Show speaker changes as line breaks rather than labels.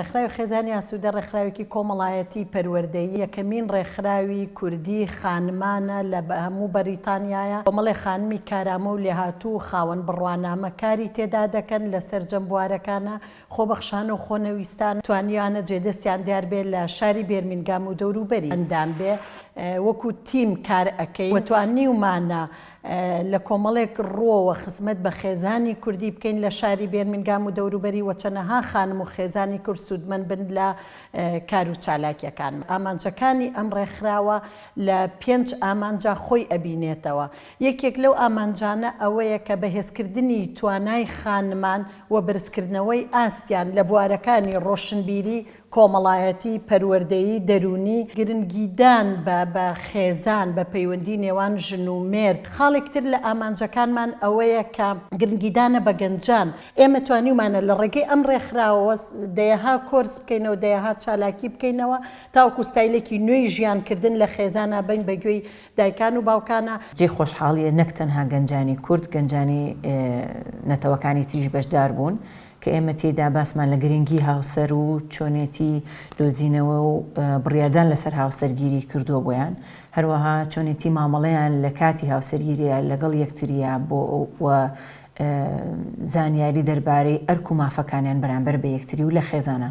ڕێکخراوی خێزانی ئاسوودە ڕێکخراوێکی کۆمەڵایەتی پەروەردەیی یەکەمین ڕێکخراوی کوردی خانمانە لە هەموو بەریتانیایە. کۆمەڵێ خانمی کارامە و لێهاتوو خاوەن بڕوانامە کاری تێدا دەکەن لەسەر جەمبوارەکانە خۆبەخشانە و خۆنەویستان توانیانە جێدەستیان دیار بێت لە شاری بێرمینگام و دەوروبەری ئەندام بێ وەکو تیم کار ئەەکەی وەتوانیومانە لە کۆمەڵێک ڕۆوە خزمەت بە خێزانی کوردی بکەین لە شاری بێرمینگام و دەوروبەری وەچەنەها خانم و خێزانی کورد سوودمەند بن لە کار و چالاکیەکان. ئامانجەکانی ئەم ڕێکخراوە لە 5 ئامانجا خۆی ئەبینێتەوە. یەکێک لەو ئامانجانە ئەوەیە کە بەهێزکردنی توانای خانمان و برزکردنەوەی ئاستیان لە بوارەکانی ڕۆشنبیری کۆمەڵایەتی پەروەردەیی دەرونی گرنگیدان بە خێزان بە پەیوەندی نێوان ژن و مێرد. خاڵێکتر لە ئامانجەکانمان ئەوەیە کە گرنگیدانە بە گەنجان. ئێمە توانیومانە لە ڕێگەی ئەم ڕێکخراوە دەیەها کۆرس بکەینەوە دەیەها چالاکی بکەینەوە تاوەکو ستایلێکی نوێی ژیانکردن لە خێزانە بین بەگوێی دایکان و باوکانە.
جێ خۆشحاڵیە نەک تەنها گەنجانی کورد گەنجانی نەتەوەکانی تریش بەشدار بوون کە ئێمە تێدا باسمان لە گرنگی هاوسەر و چۆنێتی دۆزینەوە و بڕیاردان لەسەر هاوسەرگیری کردووە بۆیان، هەروەها چۆنێتی مامەڵەیان لە کاتی هاوسەرگیریە لەگەڵ یەکتریە بۆ زانیاری دەربارەی ئەرک و مافەکانیان بەرامبەر بە یەکتری و لە خێزانە.